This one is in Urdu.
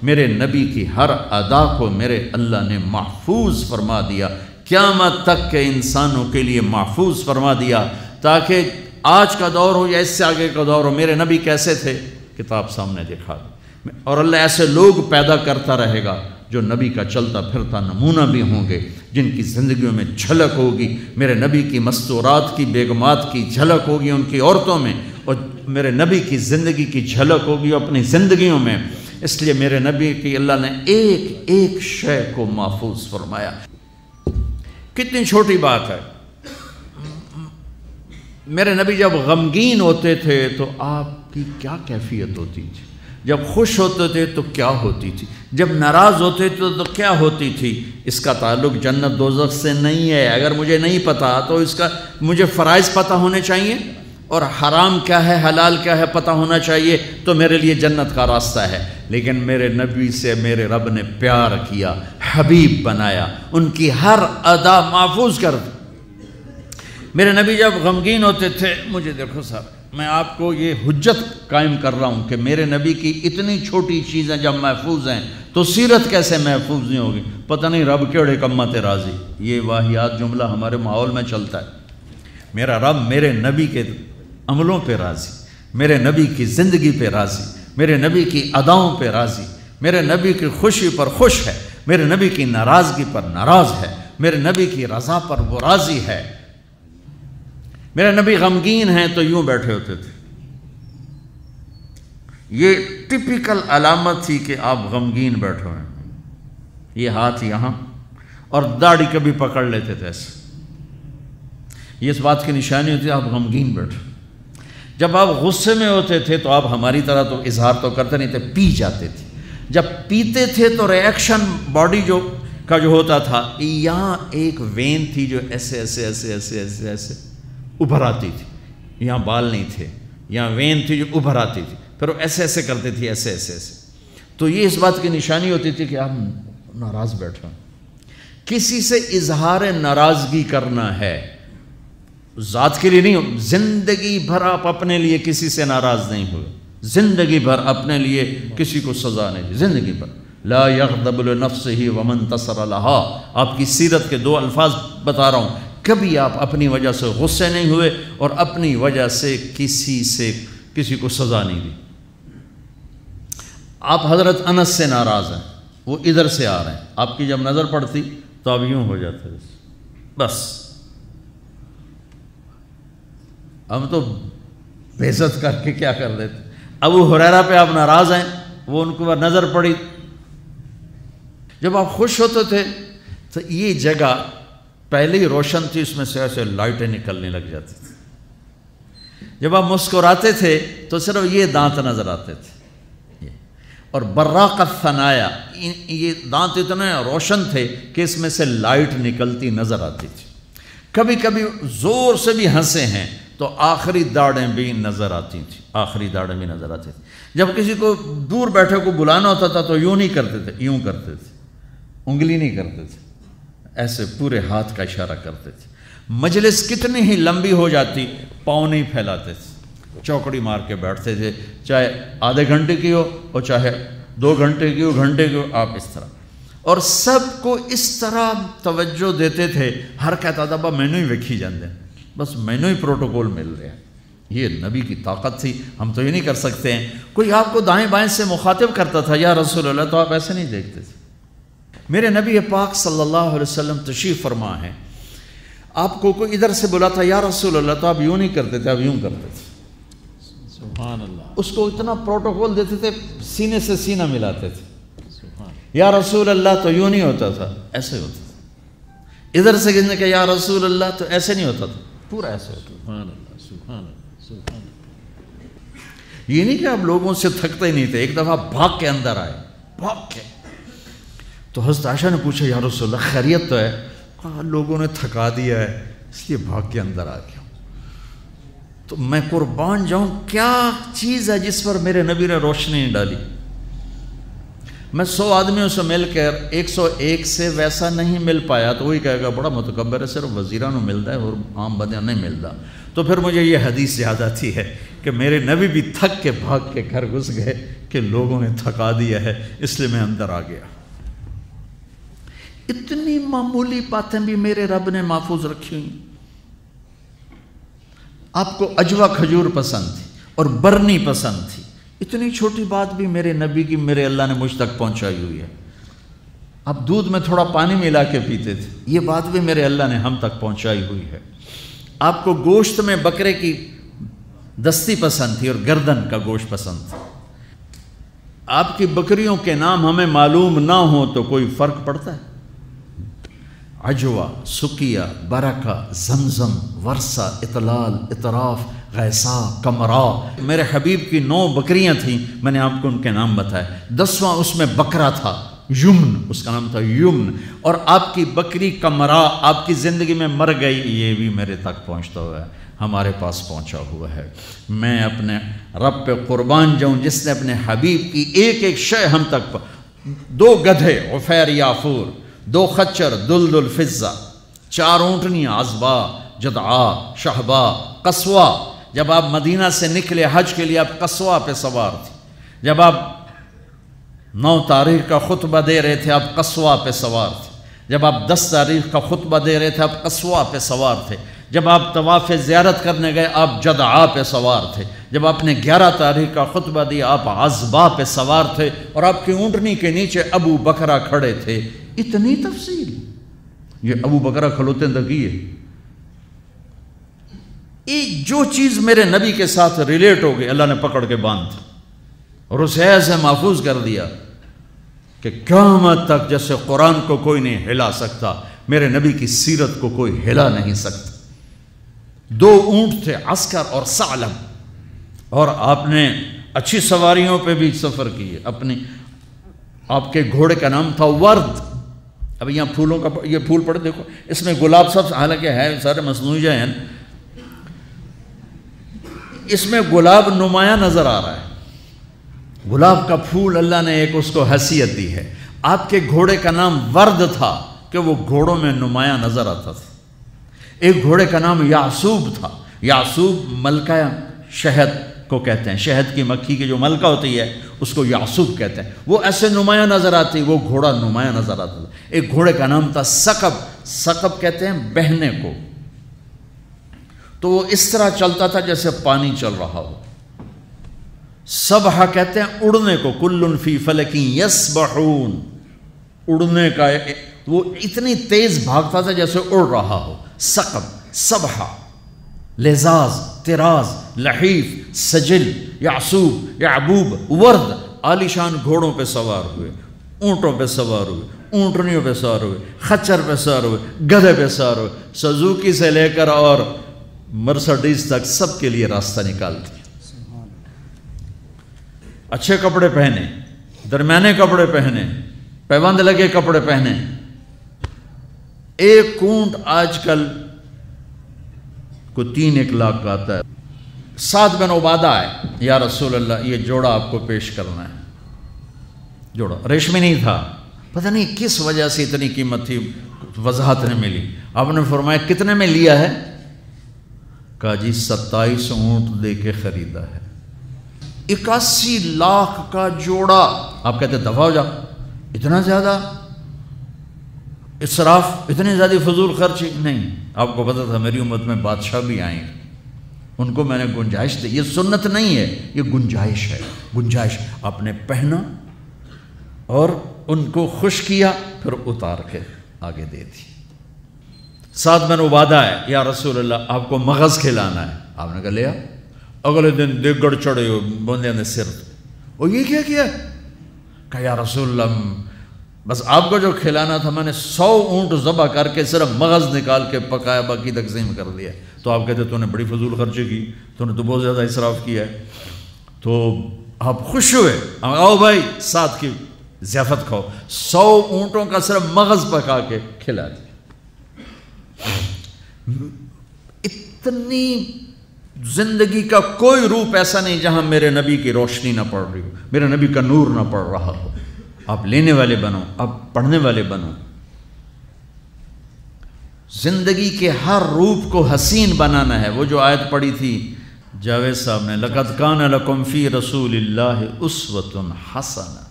میرے نبی کی ہر ادا کو میرے اللہ نے محفوظ فرما دیا، قیامت تک کے انسانوں کے لیے محفوظ فرما دیا، تاکہ آج کا دور ہو یا اس سے آگے کا دور ہو، میرے نبی کیسے تھے کتاب سامنے دکھا دی، اور اللہ ایسے لوگ پیدا کرتا رہے گا جو نبی کا چلتا پھرتا نمونہ بھی ہوں گے، جن کی زندگیوں میں جھلک ہوگی میرے نبی کی مستورات کی، بیگمات کی جھلک ہوگی ان کی عورتوں میں، اور میرے نبی کی زندگی کی جھلک ہوگی اپنی زندگیوں میں۔ اس لیے میرے نبی کی اللہ نے ایک ایک شے کو محفوظ فرمایا۔ کتنی چھوٹی بات ہے، میرے نبی جب غمگین ہوتے تھے تو آپ کی کیا کیفیت ہوتی تھی، جب خوش ہوتے تھے تو کیا ہوتی تھی، جب ناراض ہوتے تھے تو کیا ہوتی تھی۔ اس کا تعلق جنت دوزخ سے نہیں ہے، اگر مجھے نہیں پتا تو اس کا مجھے فرائض پتہ ہونے چاہیے، اور حرام کیا ہے حلال کیا ہے پتہ ہونا چاہیے، تو میرے لیے جنت کا راستہ ہے۔ لیکن میرے نبی سے میرے رب نے پیار کیا، حبیب بنایا، ان کی ہر ادا محفوظ کر دی۔ میرے نبی جب غمگین ہوتے تھے، مجھے دیکھو صاحب، میں آپ کو یہ حجت قائم کر رہا ہوں کہ میرے نبی کی اتنی چھوٹی چیزیں جب محفوظ ہیں تو سیرت کیسے محفوظ نہیں ہوگی۔ پتہ نہیں رب کیڑے کمت راضی، یہ واہیات جملہ ہمارے ماحول میں چلتا ہے۔ میرا رب میرے نبی کے عملوں پہ راضی، میرے نبی کی زندگی پہ راضی، میرے نبی کی اداؤں پہ راضی، میرے نبی کی خوشی پر خوش ہے، میرے نبی کی ناراضگی پر ناراض ہے، میرے نبی کی رضا پر وہ راضی ہے۔ میرے نبی غمگین ہیں تو یوں بیٹھے ہوتے تھے، یہ ٹپیکل علامت تھی کہ آپ غمگین بیٹھے ہوئے ہیں، یہ ہاتھ یہاں، اور داڑھی کبھی پکڑ لیتے تھے ایسے، یہ اس بات کی نشانی ہوتی ہے آپ غمگین بیٹھے۔ جب آپ غصے میں ہوتے تھے تو آپ ہماری طرح تو اظہار تو کرتے نہیں تھے، پی جاتے تھے، جب پیتے تھے تو ریئیکشن باڈی جو ہوتا تھا، یہاں ایک وین تھی جو ایسے ایسے ایسے ایسے ایسے ایسے ابھر آتی تھی، یہاں بال نہیں تھے، یہاں وین تھی جو ابھر آتی تھی، پھر وہ ایسے ایسے کرتے تھے، ایسے ایسے ایسے، تو یہ اس بات کی نشانی ہوتی تھی کہ آپ ناراض بیٹھے ہیں۔ کسی سے اظہار ناراضگی کرنا ہے، ذات کے لیے نہیں، زندگی بھر آپ اپنے لیے کسی سے ناراض نہیں ہوئے، زندگی بھر اپنے لیے کسی کو سزا نہیں دی، زندگی بھر لا یغضب لنفسہ ومن انتصر لہا۔ آپ کی سیرت کے دو الفاظ بتا رہا ہوں، کبھی آپ اپنی وجہ سے غصے نہیں ہوئے اور اپنی وجہ سے کسی کو سزا نہیں دی۔ آپ حضرت انس سے ناراض ہیں، وہ ادھر سے آ رہے ہیں، آپ کی جب نظر پڑتی تو آپ یوں ہو جاتے، بس ہم تو بے عزت کر کے کیا کر دیتے۔ ابو ہریرہ پہ آپ ناراض ہیں، وہ ان کو نظر پڑی، جب آپ خوش ہوتے تھے تو یہ جگہ پہلے ہی روشن تھی، اس میں سے ایسے لائٹیں نکلنے لگ جاتی تھی۔ جب آپ مسکراتے تھے تو صرف یہ دانت نظر آتے تھے، اور براق الثنایا، یہ دانت اتنے روشن تھے کہ اس میں سے لائٹ نکلتی نظر آتی تھی۔ کبھی کبھی زور سے بھی ہنسے ہیں تو آخری داڑیں بھی نظر آتی تھیں، آخری داڑیں بھی نظر آتی تھیں۔ جب کسی کو دور بیٹھے کو بلانا ہوتا تھا تو یوں نہیں کرتے تھے، یوں کرتے تھے، انگلی نہیں کرتے تھے، ایسے پورے ہاتھ کا اشارہ کرتے تھے۔ مجلس کتنی ہی لمبی ہو جاتی، پاؤں نہیں پھیلاتے تھے، چوکڑی مار کے بیٹھتے تھے، چاہے آدھے گھنٹے کی ہو اور چاہے 2 گھنٹے کی ہو، گھنٹے کی ہو، آپ اس طرح، اور سب کو اس طرح توجہ دیتے تھے۔ ہر کہتا تھا با مینوں ہی ویکھی جاندے، بس مینوں ہی پروٹوکول مل رہے ہیں۔ یہ نبی کی طاقت تھی، ہم تو یہ نہیں کر سکتے ہیں۔ کوئی آپ کو دائیں بائیں سے مخاطب کرتا تھا یا رسول اللہ، تو آپ ایسے نہیں دیکھتے تھے۔ میرے نبی پاک صلی اللہ علیہ وسلم تشریف فرما ہے، آپ کو کوئی ادھر سے بلاتا یا رسول اللہ، تو آپ یوں نہیں کرتے تھے، آپ یوں کرتے تھے، سبحان اللہ۔ اس کو اتنا پروٹوکول دیتے تھے، سینے سے سینہ ملاتے تھے۔ یا رسول اللہ تو یوں نہیں ہوتا تھا، ایسے ہوتا تھا۔ ادھر سے کہنے کہ یا رسول اللہ تو ایسے نہیں ہوتا تھا، پورا ایسے ہوتا تھا۔ سبحان اللہ، سبحان اللہ، سبحان اللہ۔ یہ نہیں کہ آپ لوگوں سے تھکتے ہی نہیں تھے، ایک دفعہ بھاگ کے اندر آئے، بھاگ کے، تو حضرت عائشہ نے پوچھا یا رسول اللہ خیریت تو ہے؟ کہا لوگوں نے تھکا دیا ہے اس لیے بھاگ کے اندر آ گیا۔ تو میں قربان جاؤں، کیا چیز ہے جس پر میرے نبی نے روشنی نہیں ڈالی؟ میں 100 آدمیوں سے مل کر 101 سے ویسا نہیں مل پایا تو وہی کہے گا بڑا متکبر ہے، صرف وزیران کو ملتا ہے اور عام بندیاں نہیں ملتا۔ تو پھر مجھے یہ حدیث یاد آتی ہے کہ میرے نبی بھی تھک کے بھاگ کے گھر گھس گئے کہ لوگوں نے تھکا دیا ہے، اس لیے میں اندر آ گیا۔ اتنی معمولی باتیں بھی میرے رب نے محفوظ رکھی ہوئی۔ آپ کو اجوا کھجور پسند تھی اور برنی پسند تھی، اتنی چھوٹی بات بھی میرے نبی کی میرے اللہ نے مجھ تک پہنچائی ہوئی ہے۔ آپ دودھ میں تھوڑا پانی ملا کے پیتے تھے، یہ بات بھی میرے اللہ نے ہم تک پہنچائی ہوئی ہے۔ آپ کو گوشت میں بکرے کی دستی پسند تھی اور گردن کا گوشت پسند تھا۔ آپ کی بکریوں کے نام ہمیں معلوم نہ ہوں تو کوئی فرق پڑتا ہے؟ عجوہ، سکیہ، برکہ، زمزم، ورثہ، اطلال، اطراف، غیسا، کمرا، میرے حبیب کی 9 بکریاں تھیں، میں نے آپ کو ان کے نام بتائے۔ 10واں اس میں بکرا تھا، یمن، اس کا نام تھا یمن۔ اور آپ کی بکری کمرا آپ کی زندگی میں مر گئی، یہ بھی میرے تک پہنچتا ہوا ہے، ہمارے پاس پہنچا ہوا ہے۔ میں اپنے رب پہ قربان جاؤں جس نے اپنے حبیب کی ایک ایک شے ہم تک 2 گدھے عفیر یافور، 2 خچر دلدل فضہ، 4 اونٹنیاں عزبا، جدعا، شہبا، قصوہ۔ جب آپ مدینہ سے نکلے حج کے لیے آپ قصوہ پہ سوار تھے، جب آپ 9 تاریخ کا خطبہ دے رہے تھے آپ قصوہ پہ سوار تھے، جب آپ 10 تاریخ کا خطبہ دے رہے تھے آپ قصوہ پہ سوار تھے، جب آپ طواف زیارت کرنے گئے آپ جدعا پہ سوار تھے، جب آپ نے 11 تاریخ کا خطبہ دیا آپ عزبا پہ سوار تھے، اور آپ کی اونٹنی کے نیچے ابو بکرہ کھڑے تھے۔ اتنی تفصیل، یہ ابو بکرہ کھلوتے تک ہے۔ ایک جو چیز میرے نبی کے ساتھ ریلیٹ ہو گئی اللہ نے پکڑ کے باندھ اور اسے ایسے محفوظ کر دیا کہ قیامت تک جیسے قرآن کو کوئی نہیں ہلا سکتا، میرے نبی کی سیرت کو کوئی ہلا نہیں سکتا۔ 2 اونٹ تھے، عسکر اور ثعلب، اور آپ نے اچھی سواریوں پہ بھی سفر کیے۔ آپ کے گھوڑے کا نام تھا ورد۔ اب یہاں پھولوں کا یہ پھول پڑے دیکھو، اس میں گلاب سب حالانکہ ہے سارے مصنوعی ہیں، اس میں گلاب نمایاں نظر آ رہا ہے۔ گلاب کا پھول اللہ نے ایک اس کو حیثیت دی ہے۔ آپ کے گھوڑے کا نام ورد تھا کہ وہ گھوڑوں میں نمایاں نظر آتا تھا۔ ایک گھوڑے کا نام یعصوب تھا۔ یعصوب ملکہ شہد کو کہتے ہیں، شہد کی مکھی کی جو ملکہ ہوتی ہے اس کو یعصوب کہتے ہیں۔ وہ ایسے نمایاں نظر آتی، وہ گھوڑا نمایاں نظر آتا تھا۔ ایک گھوڑے کا نام تھا ثقب۔ ثقب کہتے ہیں بہنے کو، تو وہ اس طرح چلتا تھا جیسے پانی چل رہا ہو۔ سبحہ کہتے ہیں اڑنے کو، کل فی فلک یسبحون، اڑنے کا، وہ اتنی تیز بھاگتا تھا جیسے اڑ رہا ہو۔ ثقب، سبحہ، لزاز، طراز، لحیف، سجل، یعصوب، یعبوب، ورد، عالیشان گھوڑوں پہ سوار ہوئے، اونٹوں پہ سوار ہوئے، اونٹنیوں پہ سوار ہوئے، خچر پہ سوار ہوئے، گدھے پہ سوار ہوئے، سزوکی سے لے کر اور مرسڈیز تک سب کے لیے راستہ نکالتی۔ اچھے کپڑے پہنے، درمیانے کپڑے پہنے، پیوند لگے کپڑے پہنے۔ ایک اونٹ آج کل کو 3-1 لاکھ کا آتا ہے۔ سعد بن عبادہ آئے، یا رسول اللہ یہ جوڑا آپ کو پیش کرنا ہے۔ جوڑا ریشمی نہیں تھا، پتہ نہیں کس وجہ سے اتنی قیمت تھی، وضاحت نہیں ملی۔ آپ نے فرمایا کتنے میں لیا ہے؟ کہا جی 27 اونٹ دے کے خریدا ہے۔ 81 لاکھ کا جوڑا۔ آپ کہتے دفع ہو جا، اتنا زیادہ اسراف، اتنی زیادہ فضول خرچی نہیں۔ آپ کو پتہ تھا میری امت میں بادشاہ بھی آئیں گے، ان کو میں نے گنجائش دی۔ یہ سنت نہیں ہے، یہ گنجائش ہے۔ گنجائش آپ نے پہنا اور ان کو خوش کیا، پھر اتار کے آگے دے دی۔ سعد بن عبادہ ہے، یا رسول اللہ آپ کو مغز کھلانا ہے۔ آپ نے کہا لیا۔ اگلے دن دیگڑ چڑھے ہو بندے نے سر، اور یہ کیا کیا؟ کہا یا رسول اللہ بس آپ کو جو کھلانا تھا میں نے 100 اونٹ ذبح کر کے صرف مغز نکال کے پکایا، باقی تقسیم کر دیا۔ تو آپ کہتے تو نے بڑی فضول خرچی کی، تو نے تو بہت زیادہ اسراف کیا ہے۔ تو آپ خوش ہوئے، آؤ بھائی ساتھ کی ضیافت کھاؤ۔ 100 اونٹوں کا صرف مغز پکا کے کھلا دیا۔ اتنی زندگی کا کوئی روپ ایسا نہیں جہاں میرے نبی کی روشنی نہ پڑ رہی ہو، میرے نبی کا نور نہ پڑ رہا ہو۔ آپ لینے والے بنو، آپ پڑھنے والے بنو۔ زندگی کے ہر روپ کو حسین بنانا ہے۔ وہ جو آیت پڑھی تھی جاوید صاحب نے لقد کان لکم فی رسول اللہ اسوۃ حسنہ